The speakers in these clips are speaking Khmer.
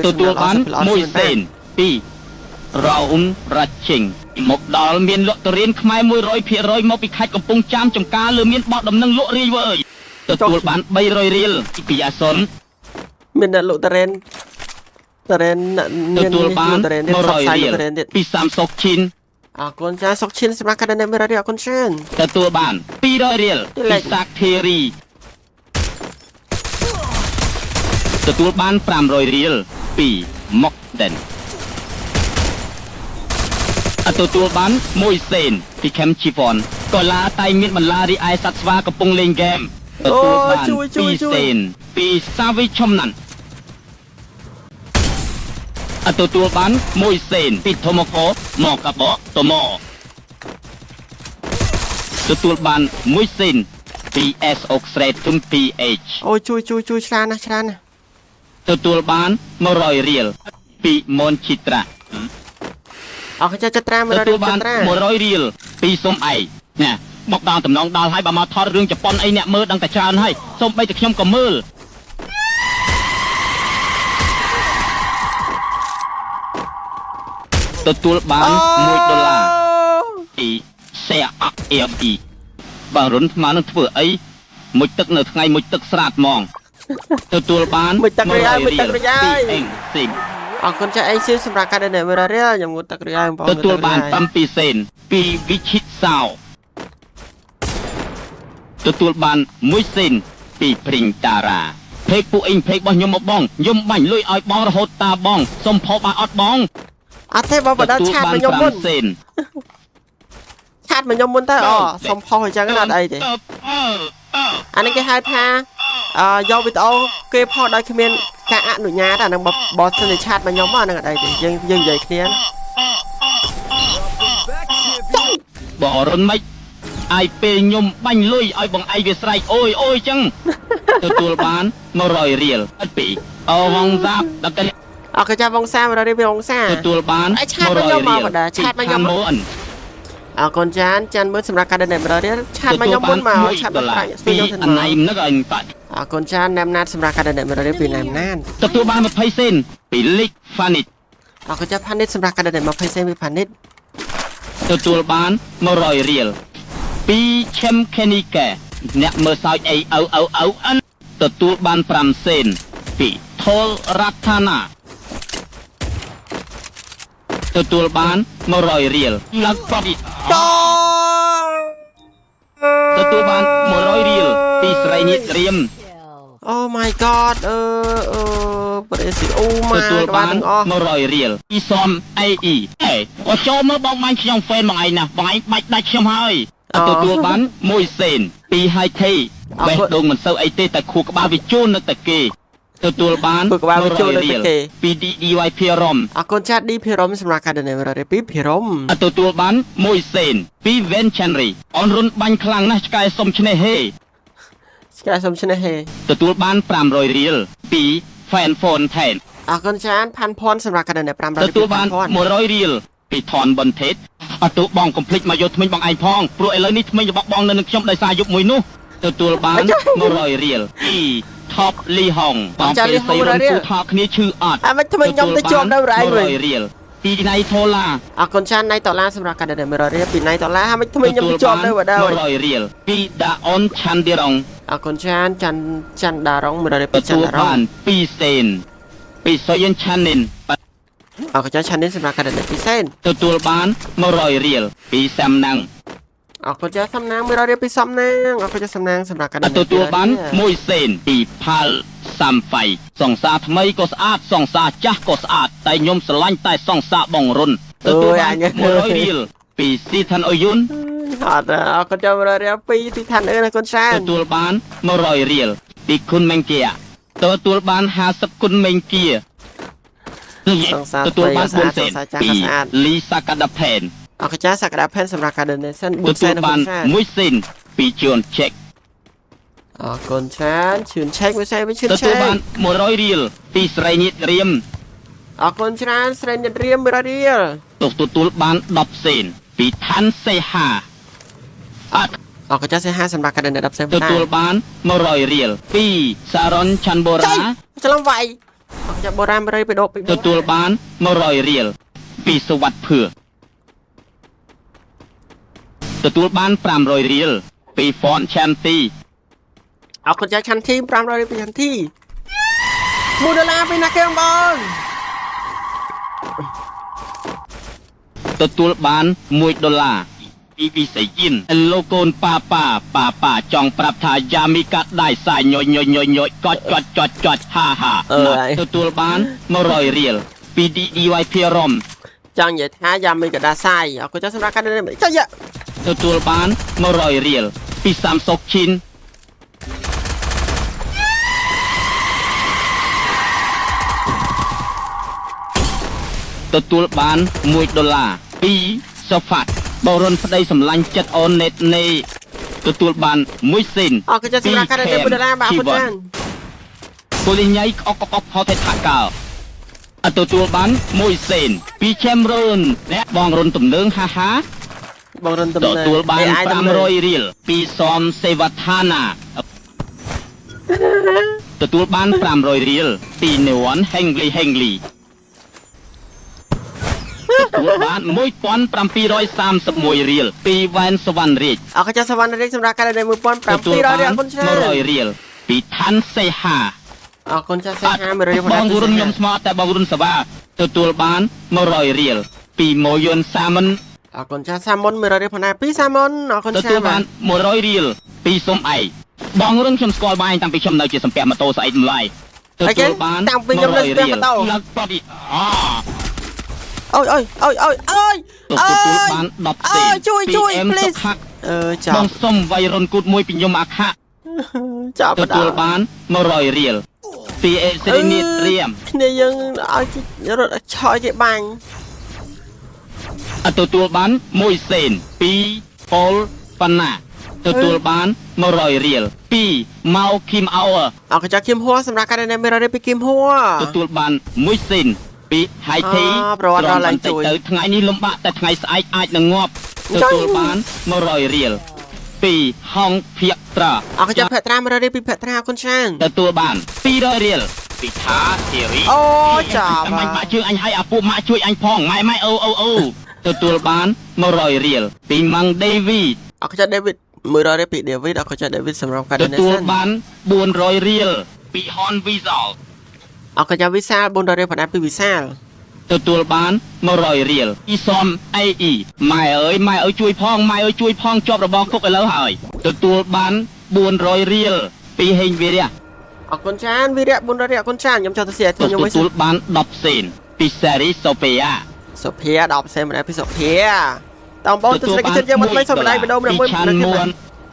ទទួលបានមួយសេនពីររ៉ោមរ៉ាជិងមកដល់មានលក់តរៀនខ្មែរ 100% មកពីខេត្តកំពង់ចាមចំការលើមានបោះដំណឹងលក់រាយវើយទទួលបាន300រៀលពីអាសុនមានអ្នកលក់តរ៉េនទទួលបាន100រៀលពីសាមសុកឈិនអរគុណចាសុកឈិនសម្រាប់ការដេញមេរ៉ារីអរគុណច្រើនទទួលបាន200រៀលពីសាកធីរីទទួលបាន500រៀលពីមុកដិនទទួលបាន1សេនពីខេមជីវ៉នកូឡាតែមានបន្លារីឯសត្វស្វាកំពុងលេងហ្គេមទទួលបាន2សេនពីសាវីឈុំណាន់ទទួលបាន1សេនពីធម្មកោមកកាបតមទទួលបាន1សេនពី S Oxford ជំ PH អូជួយច្រើនណាស់ទទួលបាន100រៀលពីមនឈិត្រាអរចាចត្រា100រៀលទទួលបាន100រៀលពីសុំឯងណាមកដល់តំណងដល់ហើយបើមកថតរឿងជប៉ុនអីអ្នកមើលដឹងតែច្រើនហើយសូម្បីតែខ្ញុំក៏មើលទទួលបាន$1ពីCAE បើរុនស្មើនឹងធ្វើអីមុជទឹកនៅថ្ងៃមុជទឹកស្រាតហ្មងទទួលបានមុជទឹករីហើយពីអេងស៊ីអរគុណចាអេងស៊ីសម្រាប់ការដេញមេរ៉ារីខ្ញុំងូតទឹករីហើយបងទទួលបាន7សេនពីវិឈិតសោទទួលបាន1សេនពីព្រីងតារ៉ាពេកពួកអេងពេករបស់ខ្ញុំមកបងខ្ញុំបាញ់លុយឲ្យបងរហូតតាបងសុំផោបានអត់បងអត់ទេបងបដាឆាតមកខ្ញុំមុនឆាតមកខ្ញុំមុនទៅសុំផុសអញ្ចឹងអត់អីទេអានេះគេហៅថាយកវីដេអូគេផុសដោយគ្មានការអនុញ្ញាតអានឹងបើសិនជាឆាតមកខ្ញុំអានឹងអត់អីទេយើងនិយាយគ្នាបងរុនមិនអាយពេលខ្ញុំបាញ់លុយឲ្យបងឯងវាស្រែកអូយអញ្ចឹងទទួលបាន100រៀលអត់ពីអូវងសាប់ដល់តែអរគុណចាវងសា100រៀលពីវងសាទទួលបានឆាតមកខ្ញុំមកបដាឆាតមកខ្ញុំអរគុណចានមើលសម្រាប់ការដេញ100រៀលឆាតមកខ្ញុំមុនមកឆាតមកប្រាក់ពីអណៃនឹកឲ្យបាច់អរគុណចានណាំណាតសម្រាប់ការដេញ100រៀលពីណាំណាតទទួលបាន20សេនពីលីកហ្វានិតអរគុណចាផានិតសម្រាប់ការដេញ20សេនពីផានិតទទួលបាន100រៀលពីឈឹមខេនីកែអ្នកមើលសើចអីអូទទួលបាន5សេនពីថលរ៉ាថាណាទទួលបាន100រៀលឡើងបបទទួលបាន100រៀលពីស្រីញាតរៀមអូ my god ប្រេស៊ីអូម៉ាទទួលបាន100រៀលពីសំអេក៏ចូលមើលបងបាញ់ខ្ញុំហ្វេនបងឯងណាបងឯងបាច់ដាច់ខ្ញុំហើយទទួលបាន1សេនពីហៃថេបេះដូងមិនសូវអីទេតែខួរក្បាលវាជូននៅតែគេទទួលបាន100រៀលពី DY ភិរមអរគុណចាត់ D ភិរមសម្រាប់ការដេញ100ពីភិរមទទួលបាន1សេនពី Venchary អនរុនបាញ់ខ្លាំងណាស់ឆ្កែសុំឈ្នះហេទទួលបាន500រៀលពី Fan Fontaine អរគុណចានផាន់ផនសម្រាប់ការដេញ500ទទួលបាន100រៀលពីថនប៊ុនថេតអត់ទូបងកុំភ្លេចមកយកថ្មិញបងឯងផងព្រោះឥឡូវនេះថ្មិញរបស់បងនៅនឹងខ្ញុំដោយសារយុគមួយនោះទទួលបាន100រៀលពីTop លីហុងបងពេលស្អីរំពូថតគ្នាឈឺអត់មិនថ្មិញខ្ញុំទៅជាប់នៅរ៉ៃវិញ100រៀលពីណៃថូឡាអរគុណចានណៃដុល្លារសម្រាប់ការដេញ100រៀលពីណៃដុល្លារមិនថ្មិញខ្ញុំទៅជាប់នៅបដៅ100រៀលពីដាអនឆាន់ឌីរ៉ុងអរគុណចានចាន់ដារ៉ុង100រៀលពីចាន់ដារ៉ុងបាន2សេនពីសូយិនឆានិនអរគុណចានឆានិនសម្រាប់ការដេញ2សេនទទួលបាន100រៀលពីសាំណាំងអរគុណចាសំណាង100រៀលពីសំណាងអរគុណចាសំណាងសម្រាប់ការដេញទទួលបាន1សេនពីផាល់សាំហ្វៃសង្សារថ្មីក៏ស្អាតសង្សារចាស់ក៏ស្អាតតែខ្ញុំស្រឡាញ់តែសង្សារបងរុនទទួលបាន100រៀលពីស៊ីថានអូយុនអត់អរគុណចា100រៀលពីស៊ីថានអឺណាគុណច្រើនទទួលបាន100រៀលពីគុណមេងគៀទទួលបាន50គុណមេងគៀទទួលបាន4សេនពីលីសាកាដាផេនអរគុណចាសក្តាផេនសម្រាប់ការ donation 4សេនបាន1សេនពីជឿនឆេកអរគុណច្រើនជឿនឆេកមួយសេនជឿនឆេកទទួលបាន100រៀលពីស្រីញាតរៀមអរគុណច្រើនស្រីញាតរៀម100រៀលទទួលបាន10សេនពីឋានសេហាអរគុណចាសេហាសម្រាប់ការ donation 10សេនទទួលបាន100រៀលពីសារ៉ុនឆាន់បូរ៉ាច្រឡំវាយ ចាប់បូរ៉ាមរៃបេដប ទទួលបាន100រៀលពីសវັດភឿទទួលបាន500រៀលពីហ្វនឆាន់ទី អរគុណចាឆាន់ធី500រៀលពីឆាន់ធី$1ពីណាគេបងទទួលបាន$1ពីវិស័យយិនលោកកូនប៉ាចង់ប្រាប់ថាយ៉ាមីកាត់ដៃសាយញយកត់ហាទទួលបាន100រៀលពី DDYP រំ ចង់និយាយថាយ៉ាមីកាដាសាយអរគុណចាសម្រាប់ការចាយ៉ា ទទួលបាន100រៀលពីសាំសុកឈិនទទួលបាន$1ពីសូហ្វាត់បរុនប្តីសម្លាញ់ចិត្តអូនណេតណេទទួលបាន1សេន អរគុណចាសម្រាប់ការ$1បាទអរគុណចា ពូលីញ៉ៃអកផតថាកោទទួលបាន1សេនពីឆេមរូនអ្នកបងរុនទំនើងហាហា បងរិនតំណែង ទទួលបាន500រៀលពីសំសេវថាណាទទួលបាន500រៀលពីនេវ៉ាន់ហេងលីទទួលបាន1731រៀលពីវ៉ែនសវណ្ណរាជ អរគុណចាសវណ្ណរាជសម្រាប់ការ$1700រៀលអរគុណច្រើន100រៀលពីឋានសេហា អរគុណចាសសេហា100រៀល បងរុនខ្ញុំស្មោះតែបងរុនសវ៉ាទទួលបាន100រៀលពីម៉ូយុនសាមិន អរគុណចាសសាមុន100រៀលផងដែរពីសាមុនអរគុណចាស ទទួលបាន100រៀលពីសុំអៃបងរុនខ្ញុំស្គាល់បាយតាំងពីខ្ញុំនៅជាសម្ពាក់ម៉ូតូស្អែកម្លាយទទួលបានតាំងពីខ្ញុំនៅសម្ពាក់ម៉ូតូឡើងបឌីទទួលបាន10សេនជួយ please ចាប់បងសុំវៃរុនគូតមួយពីខ្ញុំអាខៈ ចាប់ទទួលបាន100រៀលពីអេសេរីនីតរៀម គ្នាយើងឲ្យរត់ឆោយគេបាញ់ ទទួលបាន1សេនពីប៉ូលប៉ាណាទទួលបាន100រៀលពីម៉ៅគីមអោអរគុណចាស់គីមហួរសម្រាប់ការណែ100រៀលពីគីមហួរ ទទួលបាន1សេនពីហៃធីប្រវត្តិឡើងជួយទៅថ្ងៃនេះលំបាកតែថ្ងៃស្អែកអាចនឹងងាប់ទទួលបាន100រៀលពីហងភៀកត្រាអរគុណចាស់ភក្ត្រា100រៀលពីភក្ត្រាអរគុណច្រើនទទួលបាន200រៀលពីថាធីរីអូចាប់ ម៉ាក់ជឿអញឲ្យអាពួកម៉ាក់ជួយអញផងម៉ែអូទទួលបាន100រៀលពីម៉ាំងដេវីអរគុណចាស់ដេវីត100រៀលពីដេវីតអរគុណចាស់ដេវីតសម្រាប់ការណែទទួលបាន400រៀលពីហនវីសាលអរគុណចាស់វិសាល400រៀលផងដែរពីវិសាលទទួលបាន100រៀលពីសំអេអ៊ីម៉ែអើយជួយផងជាប់របស់គុកឥឡូវហើយទទួលបាន400រៀលពីហេងវីរៈអរគុណច្រើនវីរៈ400រៀលអរគុណច្រើនខ្ញុំចង់ទៅសៀខ្ញុំវិញទទួលបាន10សេនពីសេរីសូហ្វីយ៉ា10សេនម្ដងពីសូហ្វីយ៉ាតោះបងទស្សនិកជនយើងមិនមិនសុំម្ដាយបដូរមួយ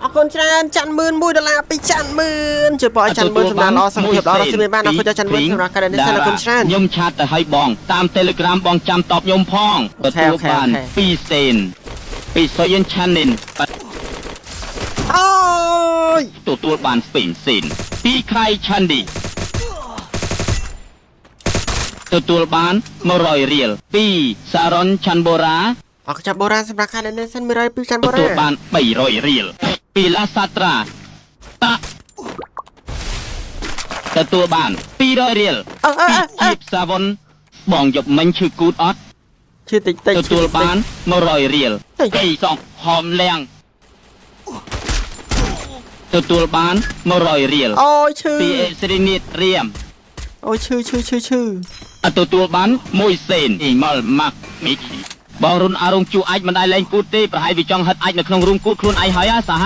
អរគុណច្រើនច័ន្ទ$1,000ពីច័ន្ទ10000ជួយបងច័ន្ទ10000សម្រាប់ល្អសុខភាពល្អរស់មានបានអរគុណច័ន្ទ10000សម្រាប់ការនេះសិនអរគុណច្រើនខ្ញុំឆាតទៅឲ្យបងតាម Telegram បងចាំតបខ្ញុំផងទទួលបាន2សេនពីសុយិនឆានិនអូយទទួលបាន2សេនពីខៃឆាន់ឌីទទួលបាន100រៀលពីសារ៉ុនឆាន់បូរ៉ាអរគុណបូរ៉ាសម្រាប់ការនេះសិន100ពីឆាន់បូរ៉ាទទួលបាន300រៀលពីឡាសាត្រាទទួលបាន200រៀលពីជីបសាវុនបងយកមិញឈឺគូតអត់ឈឺតិចទទួលបាន100រៀលពីសងហមលៀងទទួលបាន100រៀលអូយឈឺពីអេសេរីនីតរៀមអូយឈឺទទួលបាន1សេនអ៊ីម៉លម៉ាក់មីគីបងរុនអារងជួអាចមិនได้លែងគូតទេប្រហែលវាចង់ហិតអាចនៅក្នុងរូងគូតខ្លួនឯងហើយសហ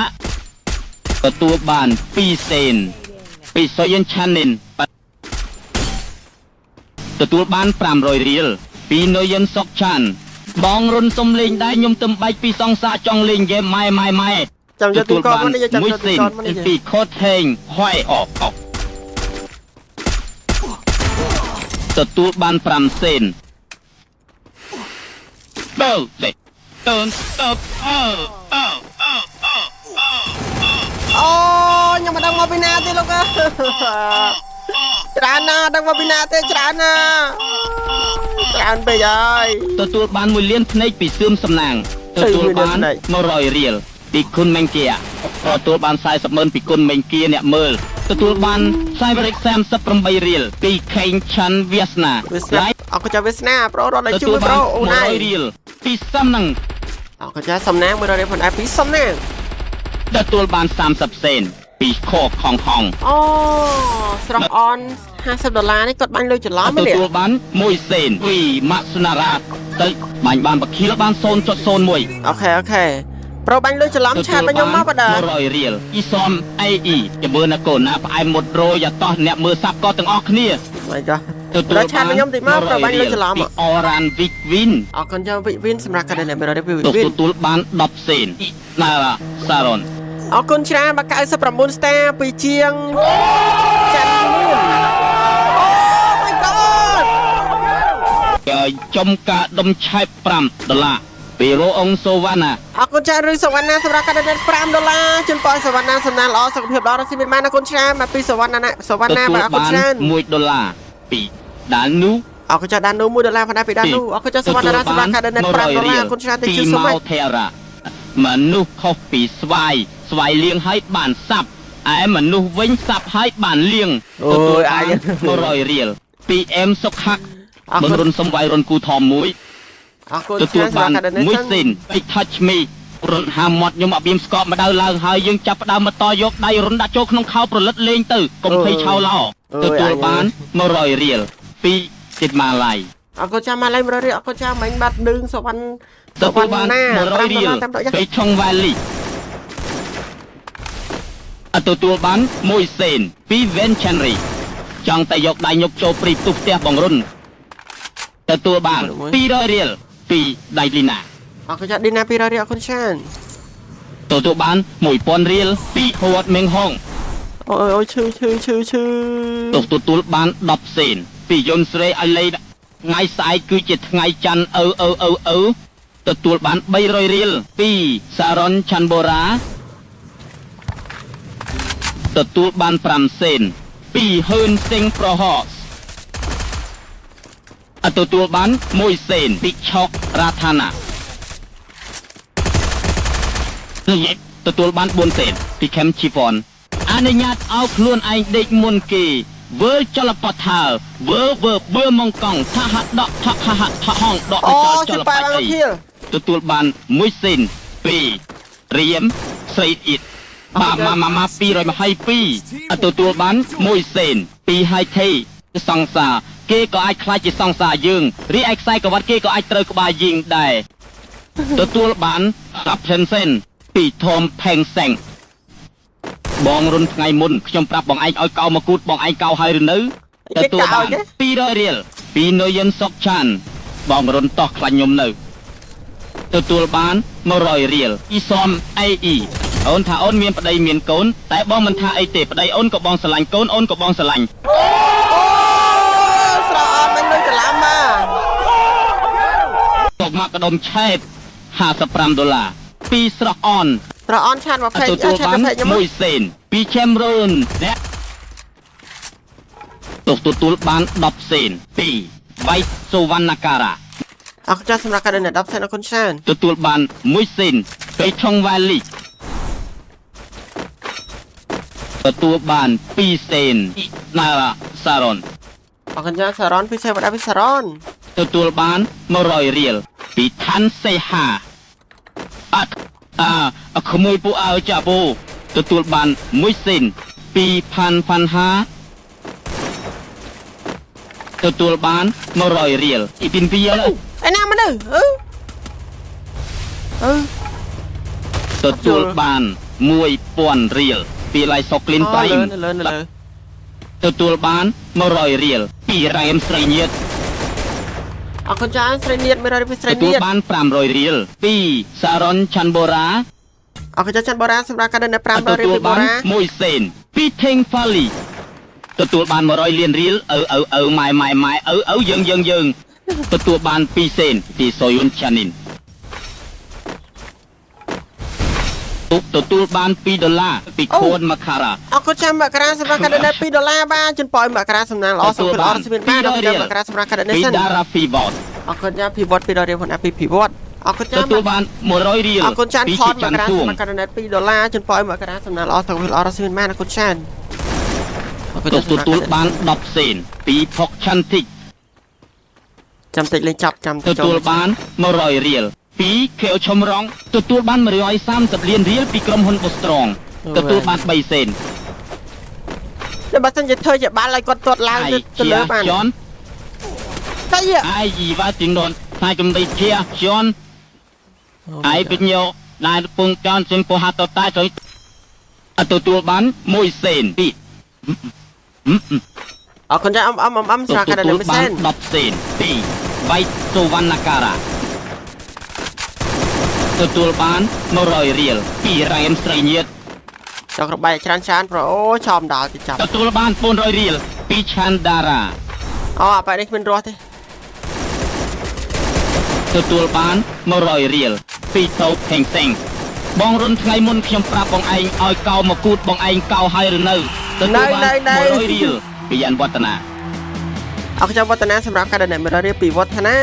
ទទួលបាន2សេនពីសុយិនឆានិនទទួលបាន500រៀលពីណូយិនសុកឆានបងរុនសុំលេងដែរខ្ញុំទឹមបែកពីសង្សារចង់លេងហ្គេមម៉ែចាំយកទីកនមកនេះចាំយកទីកនមកនេះពីខូតហេងហွိုက်អកទទួលបាន5សេនទៅទៅអូខ្ញុំមិនដឹងមកពីណាទេលោកច្រើនណាស់ដឹងមកពីណាទេច្រើនពេកហើយទទួលបាន1លានភ្នែកពីសឿមសំណាងទទួលបាន100រៀលពីគុណមេងគាទទួលបាន400000ពីគុណមេងគាអ្នកមើលទ ទទួលបាន Cyberx 38រៀលពី King Chan វាសនា អរគុណចាវាសនាប្រូរត់ឲ្យជួយប្រូអូនឯង 100រៀលពីសំណាង អរគុណចាសំណាង100រៀលផងដែរពីសំណាង ទទួលបាន30សេនពីខកខងអូស្រស់អន$50នេះគាត់បាញ់លុយច្រឡំទេ ទទួលបាន1សេនពីម៉ាក់សណារ៉ាទៅបាញ់បានបខៀលបាន 0.01 អូខេប្រូបាញ់លុយច្រឡំឆាតមកខ្ញុំមកបាទ100រៀលអ៊ីសំ AE ជាមួយនឹងកូនណាផ្អែមមុតរយតោះអ្នកមើលសាប់ក៏ទាំងអស់គ្នា មិនចាទទួលឆាតមកខ្ញុំតិចមកប្រូបាញ់លុយច្រឡំ អរ៉ានវិកវិន អរគុណចាវិកវិនសម្រាប់កាដូនេះ100រៀលពីវិកវិន ទទួលបាន10សេនណាសារ៉ុន អរគុណច្រើនបាទ99 star ពីជាងចាន់មាន Oh my god គេចំការដុំឆែប$5ពីរោអង្គសូវ៉ាណា អរគុណច្រើនឬសូវ៉ាណាសម្រាប់កាដូនេះ$5ជូនបងសូវ៉ាណាសំណាងល្អសុខភាពល្អរស់ស៊ីមានបានអរគុណច្រើនបាទពីសូវ៉ាណាបាទអរគុណច្រើន$1ពីដាននូ អរគុណច្រើនដាននូ$1ផងដែរពីដាននូអរគុណច្រើនសូវ៉ាណាសម្រាប់កាដូនេះ$5អរគុណច្រើនទីជឿសូមមកមនុស្សខុសពីស្វាយលៀងឲ្យបានសាប់ឯមនុស្សវិញសាប់ឲ្យបានលៀងទទួលបាន100រៀលពីអែមសុខៈបរុនសំវាយរុនគូថមមួយ អរគុណ ទទួលបាន1សេនពី touch me រុនហាមាត់ខ្ញុំអត់មានស្កប់មកដៅឡើងហើយយើងចាប់ផ្ដើមមកតយកដៃរុនដាក់ចូលក្នុងខោប្រលិតលេងទៅកុំភ័យឆោឡោទទួលបាន100រៀលពីសិតម៉ាឡៃ អរគុណចាំម៉ាឡៃ100រៀលអរគុណចាំមិញបាត់ឌឺងសុវណ្ណ ទទួលបាន100រៀលពីឆុងវ៉ាលីទទួលបាន1សេនពី Venchary ចង់តែយកដៃញុកចូលព្រីផ្ទុះផ្ទះបងរុនទទួលបាន200រៀលពីដៃលីណា អរគុណចាឌីណា200រៀលអរគុណច្រើន ទទួលបាន1000រៀលពីហួតមេងហង អូយឈឺទទួលបាន10សេនពីយុនស្រីឲ្យលេថ្ងៃស្អែកគឺជាថ្ងៃច័ន្ទទទួលបាន300រៀលពីសារ៉ុនឆាន់បូរ៉ាទទួលបាន5សេនពីហ៊ឿនសិងប្រហោសទទួលបាន1សេនពីឆុករ៉ាថាណាទទួលបាន4សេនពីខេមជីវ៉នអនុញ្ញាតឲ្យខ្លួនឯងដេកមុនគេវើចលបថាវើបើម៉ងកង់ថាហដកថាហថហងដកចលបៃទទួលបាន1សេនពីរៀមស្រីអ៊ីតម៉ា222ទទួលបាន1សេនពីហៃថេសង្សារគេក៏អាចខ្លាចជាសង្សារយើងរីឯខ្សែក្រវ៉ាត់គេក៏អាចត្រូវក្បាលយើងដែរទទួលបាន10សេនពីធំផេងសេងបងរុនថ្ងៃមុនខ្ញុំប្រាប់បងឯងឲ្យកោមកគូតបងឯងកោហើយឬនៅទទួលបាន200រៀលពីណូយិនសុកឆានបងរុនតោះខ្លាញ់ខ្ញុំនៅទទួលបាន100រៀលអ៊ីសំអេអ៊ីអូនថាអូនមានប្តីមានកូនតែបងមិនថាអីទេប្តីអូនក៏បងស្រឡាញ់កូនអូនក៏បងស្រឡាញ់ស្រអត់មិនដូចច្រឡំមកមកកដុំឆែប$55ពីស្រអនឆាត20ទទួលបាន1សេនពីឆេមរូនទទួលបាន10សេនពីវៃសូវណ្ណាការ៉ាអរគុណចាស់សម្រាប់ការ10សេនអរគុណច្រើនទទួលបាន1សេនពីឆុងវ៉ាលីទទួលបាន2សេនណាសារ៉ុនអរគុណចាស់សារ៉ុនពីសេវដាពីសារ៉ុនទទួលបាន100រៀលពីឋានសេហាក្មួយពូអើចាពូទទួលបាន1សេនពីផាន់ហាទទួលបាន100រៀលពីពីពីអឯណាមនុស្សទទួលបាន1000រៀលពីឡៃសុកលីនប្រៃទទួលបាន100រៀលពីរ៉ែមស្រីញាតអរគុណចាស់ស្រីញាត100ពីស្រីញាតទទួលបាន500រៀលពីសារ៉ុនឆាន់បូរ៉ាអរគុណចាស់ឆាន់បូរ៉ាសម្រាប់ការដល់500រៀលពីបូរ៉ា1សេនពីថេងហ្វាលីទទួលបាន100លានរៀលម៉ែយើងទទួលបាន2សេនពីសូយុនឆានីនទទួលបាន$2ពីខួនម៉ាខារ៉ាអរគុណចាំមករាសម្រាប់កាដូនេះ$2បានជូនប៉យមករាសំណាងល្អសុខភាពល្អស្មានបានដល់មករាសម្រាប់កាដូនេះសិនពីដារ៉ាភីវ៉តអរគុណចាំភីវ៉ត200រៀលផងណាពីភីវ៉តអរគុណចាំទទួលបាន100រៀលអរគុណចាំថតមករាសម្រាប់កាដូនេះ$2ជូនប៉យមករាសំណាងល្អសុខភាពល្អស្មានបានអរគុណចាំ ទទួលបាន10សេនពីផុកឆាន់ទីក ចាំតិចលេងចាប់ចាំ ទទួលបាន100រៀលពីខេអូឈុំរងទទួលបាន130លានរៀលពីក្រុមហ៊ុនបូស្រងទទួលបាន3សេន តែបើសិនជាធ្វើជាបាល់ឲ្យគាត់ទាត់ឡើងទៅលើបាន ជន់ តែយ ai gì va tiếng đồn hai chúng đi chia John ai biết nhiều đại phương John trên phố hạt tàu tai rồi tụi tôi bán môi sền đi អរគុណចាស់អំស្រាកាដល់មិនសិន 10សេនពីវៃសូវណ្ណការៈទទួលបាន100រៀលពីរ៉ែមស្រីញាត ចောက်របាយច្រើនប្រូអូឆោមដល់ទៅចាប់ ទទួលបាន400រៀលពីឆាន់ដារ៉ា អូអាបែរនេះគ្មានរស់ទេ ទទួលបាន100រៀលពីតោកហេងសេងបងរុនថ្ងៃមុនខ្ញុំប្រាប់បងឯងឲ្យកោមកគូតបងឯងកោហើយឬនៅទទួលបាន100រៀលពីយ៉ាន់វឌ្ឍនា អរគុណចាស់វឌ្ឍនាសម្រាប់ការដំណើររៀបពីវឌ្ឍនា